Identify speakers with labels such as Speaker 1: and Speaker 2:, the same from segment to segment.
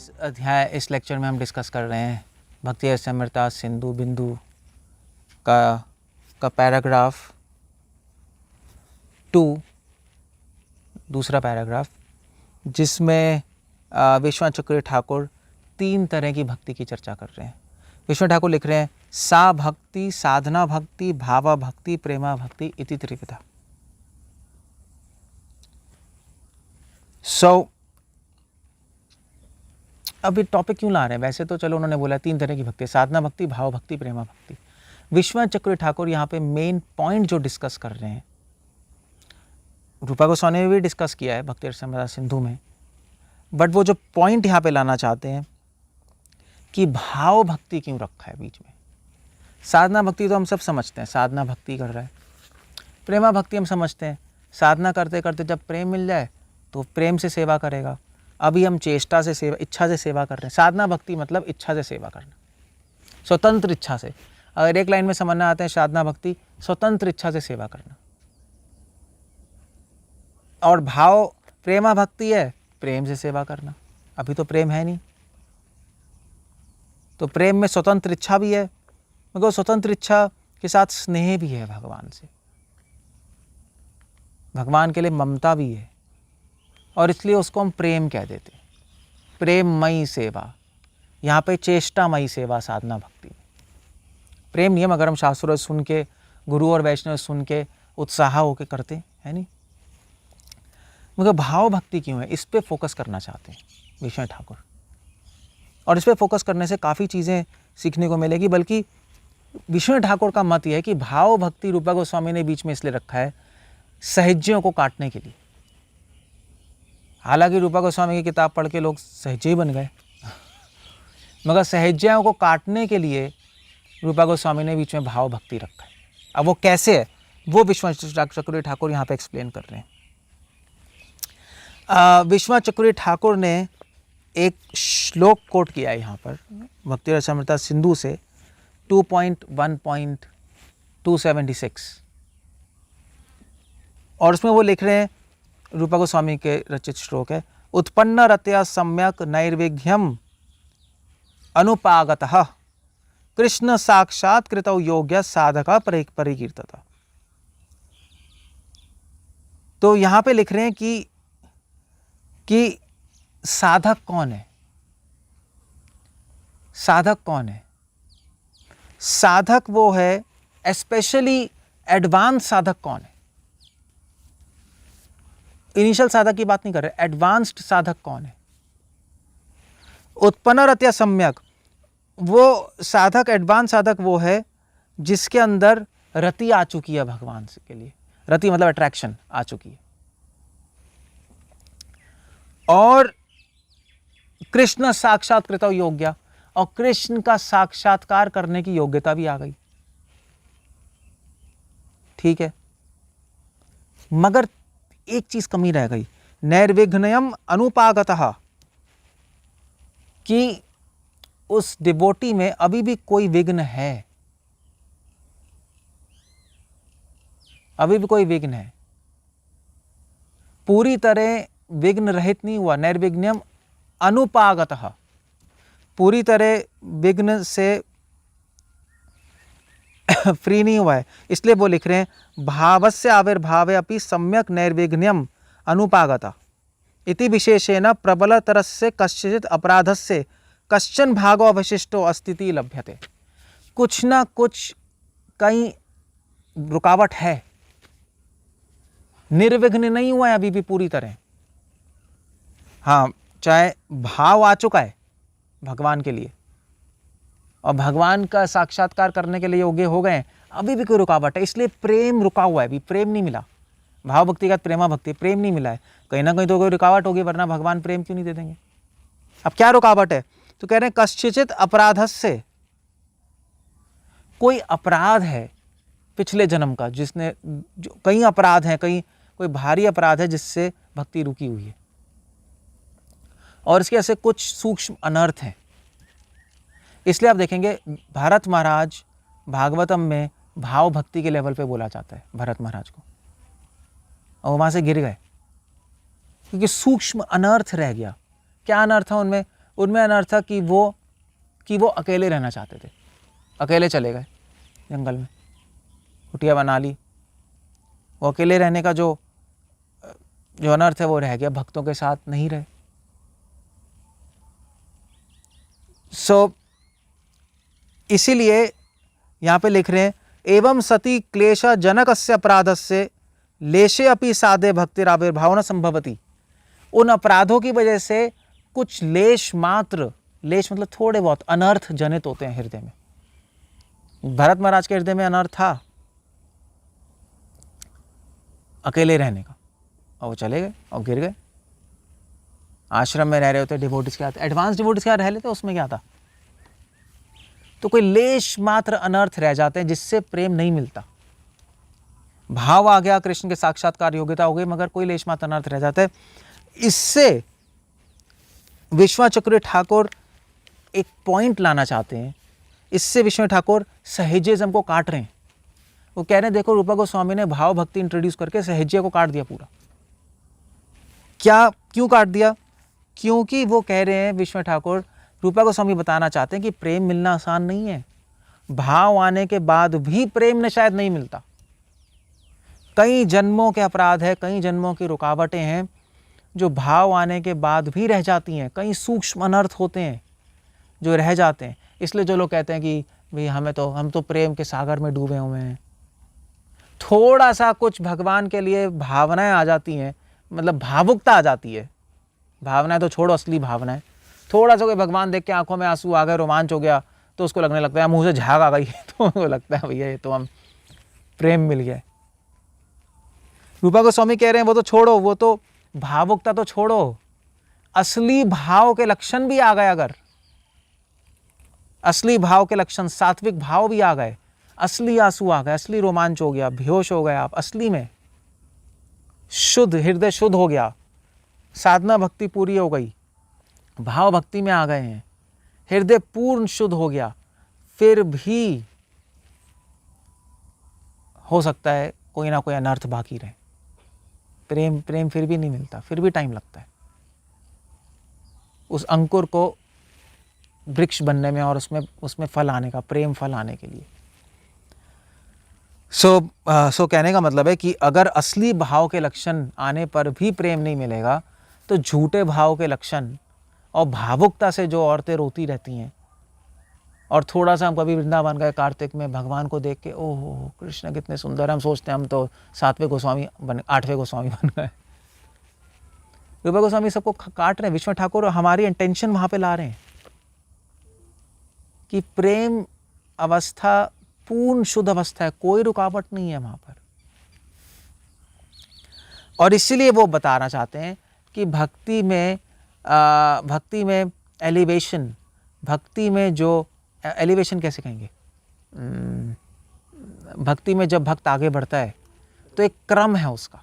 Speaker 1: इस लेक्चर में हम डिस्कस कर रहे हैं भक्ति रसामृता सिंधु बिंदु का पैराग्राफ 2, दूसरा पैराग्राफ, जिसमें विश्वनाथ चक्रवर्ती ठाकुर 3 तरह की भक्ति की चर्चा कर रहे हैं। विश्वनाथ ठाकुर लिख रहे हैं सा भक्ति, साधना भक्ति, भावा भक्ति, प्रेमा भक्ति इति त्रिविधा। अब ये टॉपिक क्यों ला रहे हैं? वैसे तो चलो उन्होंने बोला 3 तरह की भक्ति, साधना भक्ति, भाव भक्ति, प्रेमा भक्ति। विश्वनाथ चक्रवर्ती ठाकुर यहाँ पे मेन पॉइंट जो डिस्कस कर रहे हैं, रूपा गोस्वामी ने भी डिस्कस किया है भक्ति रसामृता सिंधु में, बट वो जो पॉइंट यहाँ पे लाना चाहते हैं कि भाव भक्ति क्यों रखा है बीच में। साधना भक्ति तो हम सब समझते हैं, साधना भक्ति कर रहा है। प्रेमा भक्ति हम समझते हैं, साधना करते करते जब प्रेम मिल जाए तो प्रेम से सेवा करेगा। अभी हम चेष्टा से सेवा, इच्छा से सेवा कर रहे हैं। साधना भक्ति मतलब इच्छा से सेवा करना, स्वतंत्र इच्छा से। अगर एक लाइन में समझना आते हैं, साधना भक्ति स्वतंत्र इच्छा से सेवा करना। और भाव प्रेमा भक्ति है प्रेम से सेवा करना। अभी तो प्रेम है नहीं, तो प्रेम में स्वतंत्र इच्छा भी है, मगर स्वतंत्र इच्छा के साथ स्नेह भी है भगवान से, भगवान के लिए ममता भी है, और इसलिए उसको हम प्रेम कह देते हैं। प्रेममयी सेवा, यहाँ पे चेष्टामयी सेवा साधना भक्ति में। प्रेम नहीं है, मगर हम शास्त्रों सुन के, गुरु और वैष्णव सुन के उत्साह होकर करते हैं नहीं। मगर भाव भक्ति क्यों है, इस पे फोकस करना चाहते हैं विश्वनाथ ठाकुर। और इस पे फोकस करने से काफ़ी चीज़ें सीखने को मिलेगी। बल्कि विश्वनाथ ठाकुर का मत यह है कि भाव भक्ति रूपा गोस्वामी ने बीच में इसलिए रखा है सहज्यों को काटने के लिए। हालांकि रूपा गोस्वामी की किताब पढ़ के लोग सहजे बन गए, मगर सहज्यों को काटने के लिए रूपा गोस्वामी ने बीच में भाव भक्ति रखा है। अब वो कैसे है, वो विश्वनाथ चक्रवर्ती ठाकुर यहाँ पे एक्सप्लेन कर रहे हैं। विश्वनाथ चक्रवर्ती ठाकुर ने एक श्लोक कोट किया है यहाँ पर भक्ति रसामृता सिंधु से 2.1.276, और उसमें वो लिख रहे हैं, रूपा गोस्वामी के रचित श्लोक है, उत्पन्न रतया सम्यक नैर्विघ्यम अनुपागतः कृष्ण साक्षात कृतौ योग्य साधका परिकीर्तता। तो यहाँ पे लिख रहे हैं कि साधक कौन है। साधक कौन है? साधक वो है, स्पेशली एडवांस साधक कौन है। इनिशियल साधक की बात नहीं कर रहे, एडवांस्ड साधक कौन है। उत्पन्न रत्या सम्यक, वो साधक, एडवांस साधक वो है जिसके अंदर रति आ चुकी है भगवान से के लिए। रति मतलब अट्रैक्शन आ चुकी है, और कृष्ण साक्षात कृतौ योग्य, और कृष्ण का साक्षात्कार करने की योग्यता भी आ गई। ठीक है, मगर एक चीज कमी रह गई, नैर्विघ्नयम अनुपागतः, कि उस डिवोटी में अभी भी कोई विघ्न है, अभी भी कोई विघ्न है, पूरी तरह विघ्न रहित नहीं हुआ। नैर्विघ्नम अनुपागतः, पूरी तरह विघ्न से फ्री नहीं हुआ है। इसलिए वो लिख रहे हैं भावस्य आविर्भावे अपि सम्यक नैर्विघ्नम अनुपागता इति विशेषेण प्रबलतरस्य कश्चित् अपराधस्य कश्चन भागो अवशिष्टो अस्तिति लभ्यते। कुछ ना कुछ कहीं रुकावट है, निर्विघ्न नहीं हुआ है अभी भी पूरी तरह। हाँ, चाहे भाव आ चुका है भगवान के लिए और भगवान का साक्षात्कार करने के लिए योग्य हो गए, अभी भी कोई रुकावट है। इसलिए प्रेम रुका हुआ है, अभी प्रेम नहीं मिला। भाव भक्ति का प्रेमा भक्ति, प्रेम नहीं मिला है। कहीं ना कहीं तो कोई रुकावट होगी, वरना भगवान प्रेम क्यों नहीं दे देंगे। अब क्या रुकावट है? तो कह रहे हैं कश्चिचित अपराधस्य, कोई अपराध है पिछले जन्म का, जिसने कई अपराध हैं, कहीं कोई भारी अपराध है जिससे भक्ति रुकी हुई है, और इसके ऐसे कुछ सूक्ष्म अनर्थ हैं। इसलिए आप देखेंगे भरत महाराज भागवतम में भाव भक्ति के लेवल पे बोला जाता है भरत महाराज को, और वहां से गिर गए क्योंकि सूक्ष्म अनर्थ रह गया। क्या अनर्थ है उनमें? उनमें अनर्थ था कि वो अकेले रहना चाहते थे, अकेले चले गए जंगल में, कुटिया बना ली। वो अकेले रहने का जो अनर्थ है वो रह गया, भक्तों के साथ नहीं रहे। इसीलिए यहाँ पे लिख रहे हैं, एवं सती क्लेश जनकस्य अपराधस्य लेशे अपि साधे भक्तिराविर्भाव न संभवति। उन अपराधों की वजह से कुछ लेश मात्र, लेश मतलब थोड़े बहुत अनर्थ जनित होते हैं हृदय में। भरत महाराज के हृदय में अनर्थ था अकेले रहने का, और वो चले गए और गिर गए। आश्रम में रह रहे होते डिवोटीज के साथ, एडवांस डिवोटीज के साथ रह लेते, उसमें क्या था। तो कोई लेश मात्र अनर्थ रह जाते हैं जिससे प्रेम नहीं मिलता। भाव आ गया, कृष्ण के साक्षात्कार योग्यता हो गई, मगर कोई लेश मात्र अनर्थ रह जाता है। इससे विश्वाचक्र ठाकुर एक पॉइंट लाना चाहते हैं। इससे विश्व ठाकुर सहेजिज्म को काट रहे हैं। वो कह रहे हैं, देखो रूपा गोस्वामी ने भाव भक्ति इंट्रोड्यूस करके सहेज्य को काट दिया पूरा। क्यों काट दिया? क्योंकि वो कह रहे हैं, विश्व ठाकुर रूपा गोस्वामी बताना चाहते हैं कि प्रेम मिलना आसान नहीं है। भाव आने के बाद भी प्रेम ने शायद नहीं मिलता। कई जन्मों के अपराध है, कई जन्मों की रुकावटें हैं जो भाव आने के बाद भी रह जाती हैं। कई सूक्ष्म अनर्थ होते हैं जो रह जाते हैं। इसलिए जो लोग कहते हैं कि भाई हम तो प्रेम के सागर में डूबे हुए हैं, थोड़ा सा कुछ भगवान के लिए भावनाएं आ जाती हैं, मतलब भावुकता आ जाती है। भावनाएं तो छोड़ो, असली भावनाएं, थोड़ा सा कोई भगवान देख के आंखों में आंसू आ गए, रोमांच हो गया, तो उसको लगने लगता है, मुंह से झाग आ गई तो उसको लगता है भैया ये तो हम प्रेम मिल गया। रूपा गोस्वामी कह रहे हैं वो तो छोड़ो, वो तो भावुकता तो छोड़ो, असली भाव के लक्षण भी आ गए। अगर असली भाव के लक्षण, सात्विक भाव भी आ गए, असली आंसू आ गए, असली रोमांच हो गया, बेहोश हो गए आप, असली में शुद्ध हृदय शुद्ध हो गया, साधना भक्ति पूरी हो गई, भाव भक्ति में आ गए हैं, हृदय पूर्ण शुद्ध हो गया, फिर भी हो सकता है कोई ना कोई अनर्थ बाकी रहे। प्रेम फिर भी नहीं मिलता, फिर भी टाइम लगता है उस अंकुर को वृक्ष बनने में और उसमें फल आने का, प्रेम फल आने के लिए। सो कहने का मतलब है कि अगर असली भाव के लक्षण आने पर भी प्रेम नहीं मिलेगा, तो झूठे भाव के लक्षण और भावुकता से जो औरतें रोती रहती हैं, और थोड़ा सा हम कभी वृंदावन गए कार्तिक में, भगवान को देख के ओहो कृष्ण कितने सुंदर, हम सोचते हैं हम तो 7वें गोस्वामी बन, 8वें गोस्वामी बन गए। रूपा गोस्वामी सबको काट रहे हैं। विश्व ठाकुर हमारी इंटेंशन वहां पे ला रहे हैं कि प्रेम अवस्था पूर्ण शुद्ध अवस्था है, कोई रुकावट नहीं है वहां पर। और इसीलिए वो बताना चाहते हैं कि भक्ति में एलिवेशन, भक्ति में जो एलिवेशन कैसे कहेंगे, भक्ति में जब भक्त आगे बढ़ता है तो एक क्रम है उसका।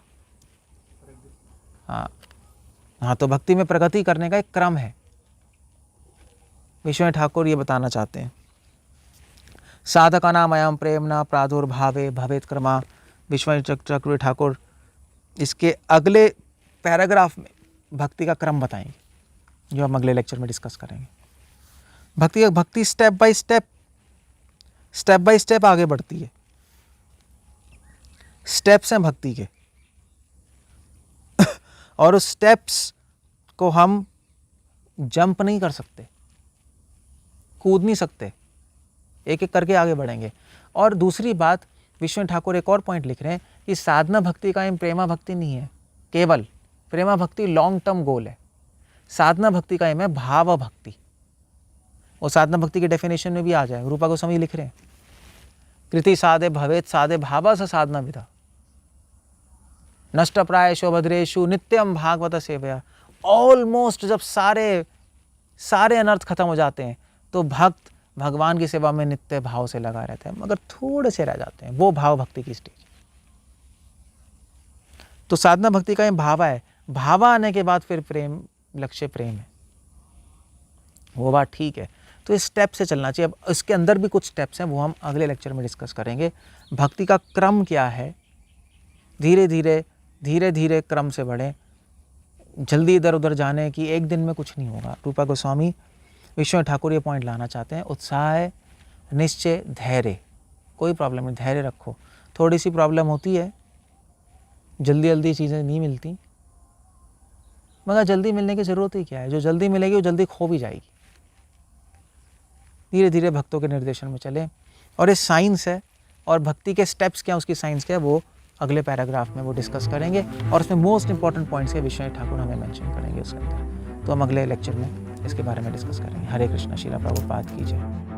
Speaker 1: हाँ, तो भक्ति में प्रगति करने का एक क्रम है। विश्व ठाकुर ये बताना चाहते हैं, साधका नाम अयम प्रेमना प्रादुर्भावे भवेत क्रमा। विश्व चक्र ठाकुर इसके अगले पैराग्राफ में भक्ति का क्रम बताएंगे, जो हम अगले लेक्चर में डिस्कस करेंगे। भक्ति स्टेप बाय स्टेप आगे बढ़ती है। स्टेप्स हैं भक्ति के और उस स्टेप्स को हम जंप नहीं कर सकते, कूद नहीं सकते, एक एक करके आगे बढ़ेंगे। और दूसरी बात, विश्व ठाकुर एक और पॉइंट लिख रहे हैं कि साधना भक्ति का एम प्रेमा भक्ति नहीं है केवल। प्रेमा भक्ति लॉन्ग टर्म गोल है, साधना भक्ति का एम है भाव भक्ति। और साधना भक्ति के डेफिनेशन में भी आ जाए, रूपा गोस्वामी लिख रहे हैं, कृति साधे भवेत साधे भावा स साधना विधा, नष्ट प्रायशो भद्रेशु नित्यम भागवत सेवया। ऑलमोस्ट जब सारे अनर्थ खत्म हो जाते हैं तो भक्त भगवान की सेवा में नित्य भाव से लगा रहते हैं, मगर थोड़े से रह जाते हैं, वो भाव भक्ति की स्टेज। तो साधना भक्ति का ये भावा है, भावा आने के बाद फिर प्रेम, लक्ष्य प्रेम है, वो बात ठीक है। तो इस स्टेप से चलना चाहिए। अब इसके अंदर भी कुछ स्टेप्स हैं, वो हम अगले लेक्चर में डिस्कस करेंगे। भक्ति का क्रम क्या है, धीरे धीरे क्रम से बढ़े, जल्दी इधर उधर जाने की एक दिन में कुछ नहीं होगा। रूपा गोस्वामी विश्वनाथ ठाकुर ये पॉइंट लाना चाहते हैं, उत्साह, निश्चय, धैर्य, कोई प्रॉब्लम नहीं, धैर्य रखो। थोड़ी सी प्रॉब्लम होती है, जल्दी जल्दी चीज़ें नहीं मिलती, मगर जल्दी मिलने की ज़रूरत ही क्या है, जो जल्दी मिलेगी वो जल्दी खो भी जाएगी। धीरे धीरे भक्तों के निर्देशन में चलें, और ये साइंस है, और भक्ति के स्टेप्स क्या, उसकी साइंस क्या है, वो अगले पैराग्राफ में वो डिस्कस करेंगे, और उसमें मोस्ट इंपॉर्टेंट पॉइंट्स के विश्वनाथ ठाकुर हमें मेंशन करेंगे उसके अंदर। तो हम अगले लेक्चर में इसके बारे में डिस्कस करेंगे। हरे कृष्णा, श्रील प्रभुपाद की जय।